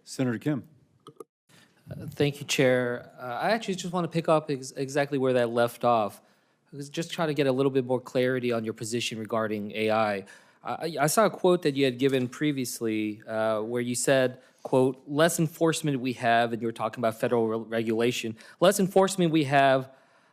Senator Kim. Thank you, Chair. I actually just want to pick up exactly where that left off. I was just trying to get a little bit more clarity on your position regarding AI. I saw a quote that you had given previously where you said, quote, less enforcement we have, and you were talking about federal regulation, less enforcement we have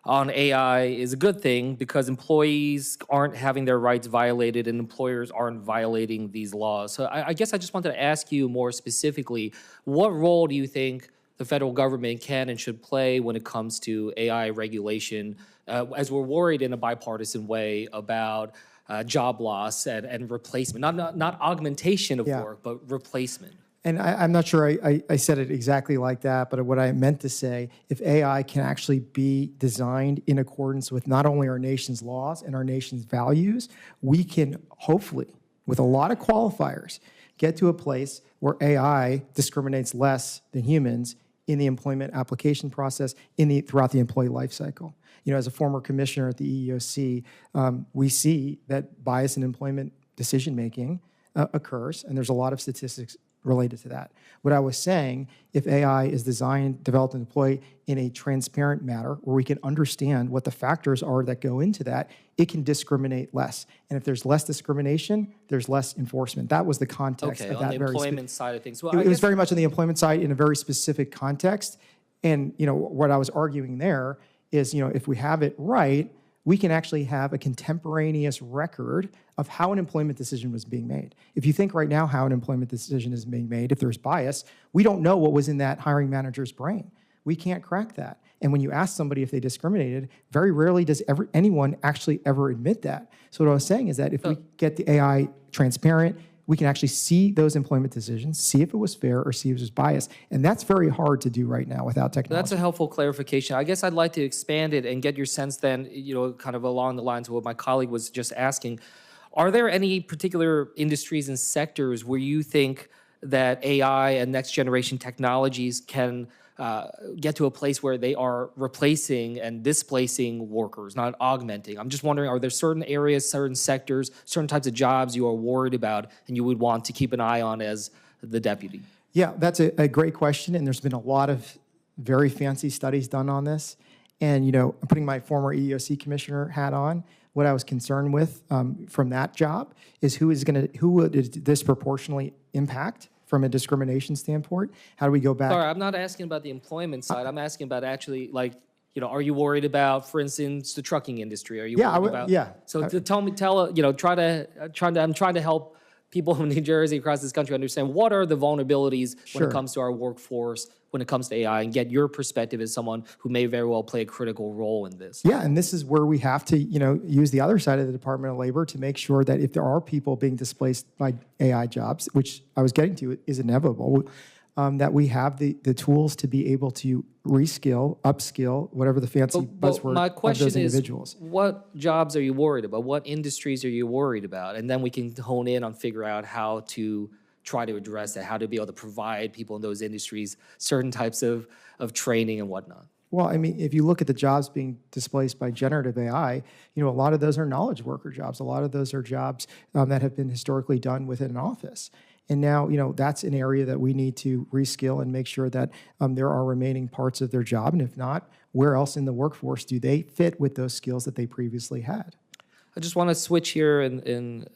on AI is a good thing because employees aren't having their rights violated and employers aren't violating these laws. So I guess I just wanted to ask you more specifically, what role do you think the federal government can and should play when it comes to AI regulation, as we're worried in a bipartisan way about job loss and replacement, not augmentation of work, but replacement? And I'm not sure I said it exactly like that, but what I meant to say, if AI can actually be designed in accordance with not only our nation's laws and our nation's values, we can hopefully, with a lot of qualifiers, get to a place where AI discriminates less than humans in the employment application process, throughout the employee life cycle. You know, as a former commissioner at the EEOC, we see that bias in employment decision-making occurs, and there's a lot of statistics related to that. What I was saying, if AI is designed, developed, and deployed in a transparent manner where we can understand what the factors are that go into that, it can discriminate less. And if there's less discrimination, there's less enforcement. That was the context of that. Okay, on the employment side of things. Well, it was very much on the employment side in a very specific context. And, you know, what I was arguing there is, you know, if we have it right, we can actually have a contemporaneous record of how an employment decision was being made. If you think right now how an employment decision is being made, if there's bias, we don't know what was in that hiring manager's brain. We can't crack that. And when you ask somebody if they discriminated, very rarely does anyone actually ever admit that. So what I was saying is that if we get the AI transparent, we can actually see those employment decisions, see if it was fair or see if it was biased. And that's very hard to do right now without technology. That's a helpful clarification. I guess I'd like to expand it and get your sense then, you know, kind of along the lines of what my colleague was just asking. Are there any particular industries and sectors where you think that AI and next generation technologies can get to a place where they are replacing and displacing workers, not augmenting? I'm just wondering, are there certain areas, certain sectors, certain types of jobs you are worried about and you would want to keep an eye on as the deputy? Yeah, that's a great question, and there's been a lot of very fancy studies done on this. And, you know, I'm putting my former EEOC commissioner hat on. What I was concerned with from that job is who would it disproportionately impact from a discrimination standpoint? How do we go back? Sorry, I'm not asking about the employment side. I'm asking about actually, like, you know, are you worried about, for instance, the trucking industry? Are you worried about? Yeah. So I'm trying to help people in New Jersey, across this country, understand what are the vulnerabilities when it comes to our workforce, when it comes to AI, and get your perspective as someone who may very well play a critical role in this. Yeah, and this is where we have to, you know, use the other side of the Department of Labor to make sure that if there are people being displaced by AI jobs, which I was getting to is inevitable, that we have the tools to be able to reskill, upskill, whatever the fancy buzzword my question of those individuals. Is, what jobs are you worried about? What industries are you worried about? And then we can hone in on figure out how to try to address that, how to be able to provide people in those industries certain types of training and whatnot. Well, I mean, if you look at the jobs being displaced by generative AI, you know, a lot of those are knowledge worker jobs. A lot of those are jobs that have been historically done within an office. And now, you know, that's an area that we need to reskill and make sure that there are remaining parts of their job. And if not, where else in the workforce do they fit with those skills that they previously had? I just want to switch here and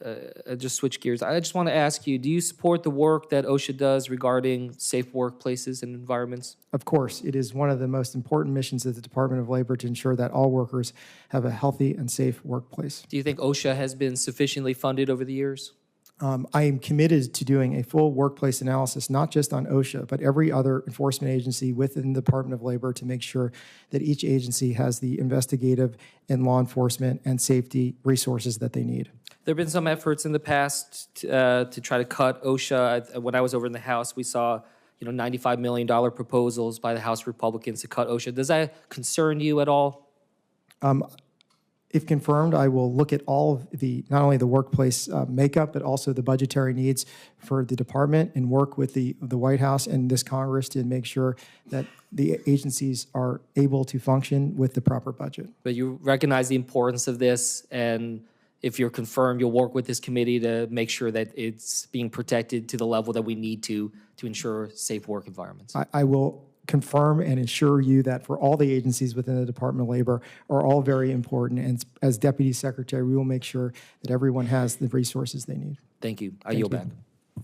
just switch gears. I just want to ask you, do you support the work that OSHA does regarding safe workplaces and environments? Of course. It is one of the most important missions of the Department of Labor to ensure that all workers have a healthy and safe workplace. Do you think OSHA has been sufficiently funded over the years? I am committed to doing a full workplace analysis, not just on OSHA, but every other enforcement agency within the Department of Labor to make sure that each agency has the investigative and law enforcement and safety resources that they need. There have been some efforts in the past to try to cut OSHA. When I was over in the House, we saw $95 million proposals by the House Republicans to cut OSHA. Does that concern you at all? If confirmed, I will look at all of not only the workplace makeup, but also the budgetary needs for the department and work with the White House and this Congress to make sure that the agencies are able to function with the proper budget. But you recognize the importance of this, and if you're confirmed, you'll work with this committee to make sure that it's being protected to the level that we need to ensure safe work environments. I will confirm and assure you that for all the agencies within the Department of Labor are all very important. And as Deputy Secretary, we will make sure that everyone has the resources they need. Thank you. I yield back.